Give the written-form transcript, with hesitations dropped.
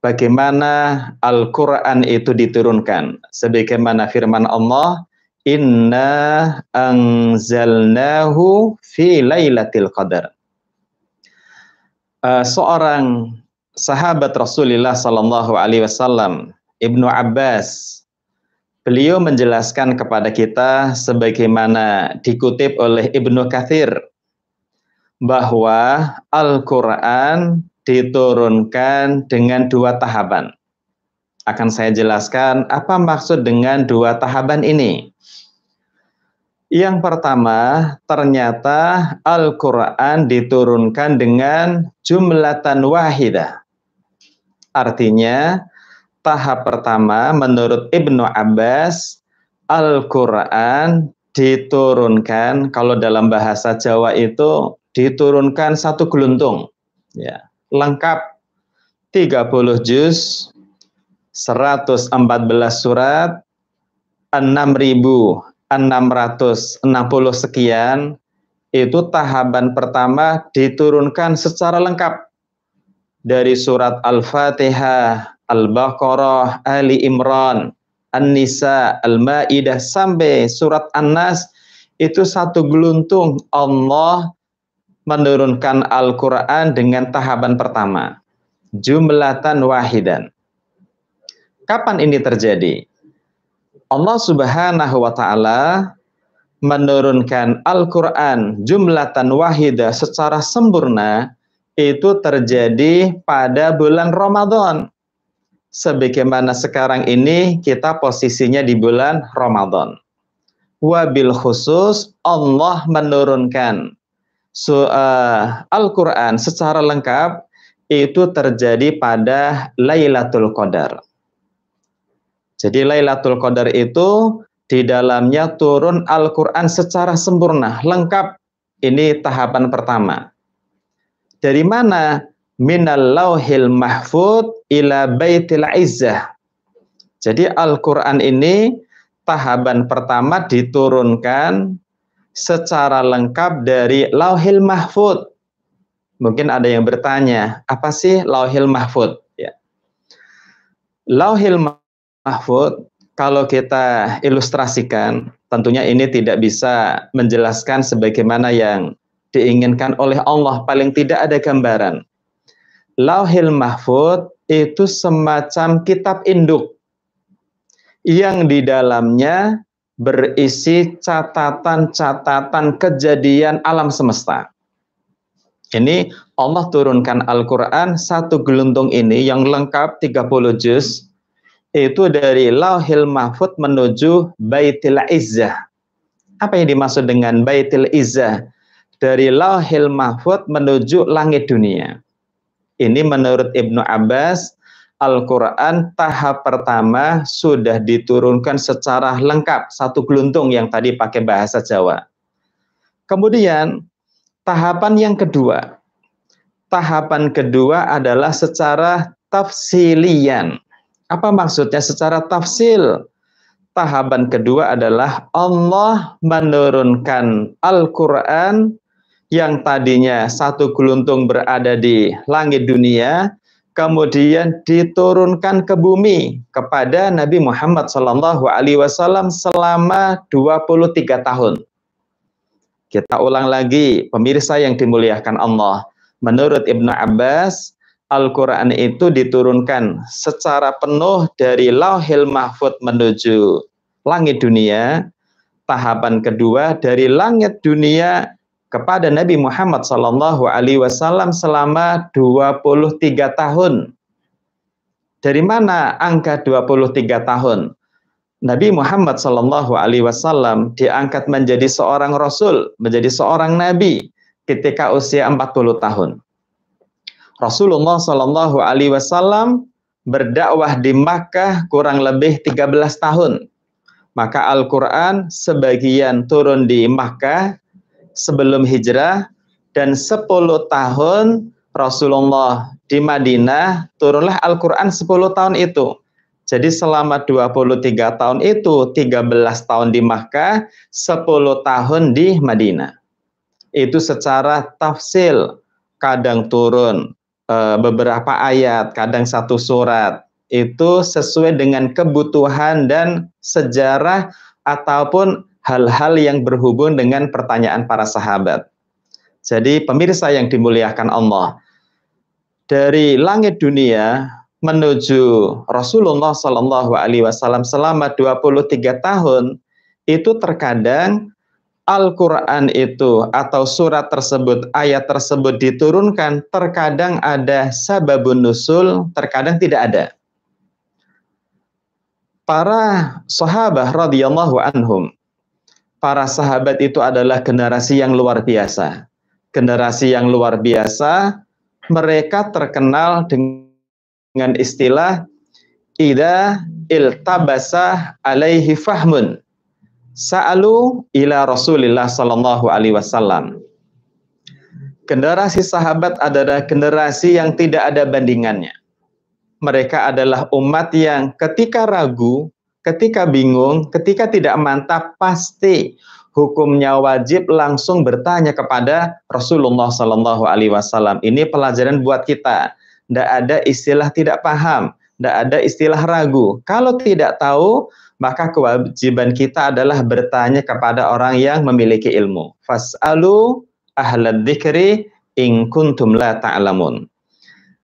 bagaimana Al-Quran itu diturunkan. Sebagaimana firman Allah, Inna anzalnahu fi lailatul qadar. Seorang sahabat Rasulullah sallallahu alaihi wasallam, Ibnu Abbas, beliau menjelaskan kepada kita sebagaimana dikutip oleh Ibnu Katsir bahwa Al-Quran diturunkan dengan dua tahapan. Akan saya jelaskan apa maksud dengan dua tahapan ini. Yang pertama, ternyata Al-Quran diturunkan dengan jumlatan wahidah. Artinya, tahap pertama menurut Ibnu Abbas, Al-Quran diturunkan, kalau dalam bahasa Jawa itu diturunkan satu geluntung, ya, lengkap 30 juz, 114 surat, 6.660 sekian, itu tahapan pertama diturunkan secara lengkap dari surat Al-Fatihah, Al-Baqarah, Ali Imran, An-Nisa, Al-Maidah sampai surat An-Nas, itu satu geluntung Allah menurunkan Al-Quran dengan tahapan pertama, jumlatan wahidan. Kapan ini terjadi? Allah Subhanahu wa ta'ala menurunkan Al-Quran jumlatan wahidah secara sempurna itu terjadi pada bulan Ramadan. Sebagaimana sekarang ini kita posisinya di bulan Ramadan. Wabil khusus Allah menurunkan Al-Quran secara lengkap itu terjadi pada Lailatul Qadar. Jadi Lailatul Qadar itu di dalamnya turun Al-Quran secara sempurna, lengkap. Ini tahapan pertama. Dari mana? Minal lauhil mahfud ila baitil izzah. Jadi Al-Quran ini tahapan pertama diturunkan secara lengkap dari lauhil mahfud. Mungkin ada yang bertanya, apa sih lauhil mahfud? Ya. Lauhil mahfud, kalau kita ilustrasikan, tentunya ini tidak bisa menjelaskan sebagaimana yang diinginkan oleh Allah, paling tidak ada gambaran. Lauhil mahfud itu semacam kitab induk yang di dalamnya berisi catatan-catatan kejadian alam semesta. Ini Allah turunkan Al-Quran satu geluntung ini yang lengkap 30 juz itu dari Lauhil Mahfud menuju Baitil Izzah. Apa yang dimaksud dengan Baitil Izzah? Dari Lauhil Mahfud menuju langit dunia. Ini menurut Ibnu Abbas, Al-Quran tahap pertama sudah diturunkan secara lengkap, satu geluntung yang tadi pakai bahasa Jawa. Kemudian tahapan yang kedua. Tahapan kedua adalah secara tafsilian. Apa maksudnya secara tafsil? Tahapan kedua adalah Allah menurunkan Al-Quran yang tadinya satu geluntung berada di langit dunia, kemudian diturunkan ke bumi kepada Nabi Muhammad SAW selama 23 tahun. Kita ulang lagi, pemirsa yang dimuliakan Allah. Menurut Ibnu Abbas, Al-Quran itu diturunkan secara penuh dari Lauhil Mahfud menuju langit dunia. Tahapan kedua dari langit dunia kepada Nabi Muhammad SAW selama 23 tahun. Dari mana angka 23 tahun? Nabi Muhammad SAW diangkat menjadi seorang Rasul, menjadi seorang Nabi ketika usia 40 tahun. Rasulullah SAW berdakwah di Makkah kurang lebih 13 tahun. Maka Al-Quran sebagian turun di Makkah sebelum hijrah, dan 10 tahun Rasulullah di Madinah turunlah Al-Quran 10 tahun itu. Jadi selama 23 tahun itu 13 tahun di Makkah, 10 tahun di Madinah. Itu secara tafsil, kadang turun beberapa ayat, kadang satu surat, itu sesuai dengan kebutuhan dan sejarah ataupun hal-hal yang berhubung dengan pertanyaan para sahabat. Jadi pemirsa yang dimuliakan Allah, dari langit dunia menuju Rasulullah Shallallahu Alaihi Wasallam selama 23 tahun, itu terkadang Al-Quran itu atau surat tersebut, ayat tersebut diturunkan, terkadang ada sababun nusul, terkadang tidak ada. Para sahabat radhiyallahu anhum, para sahabat itu adalah generasi yang luar biasa. Generasi yang luar biasa, mereka terkenal dengan istilah idza iltabasa alaihi fahmun sa'alu ila Rasulillah sallallahu alaihi wasallam. Generasi sahabat adalah generasi yang tidak ada bandingannya. Mereka adalah umat yang ketika ragu, ketika bingung, ketika tidak mantap, pasti hukumnya wajib langsung bertanya kepada Rasulullah sallallahu alaihi wasallam. Ini pelajaran buat kita. Tidak ada istilah tidak paham, tidak ada istilah ragu. Kalau tidak tahu, maka kewajiban kita adalah bertanya kepada orang yang memiliki ilmu. Fas'alu ahlad dzikri in kuntum la ta'lamun.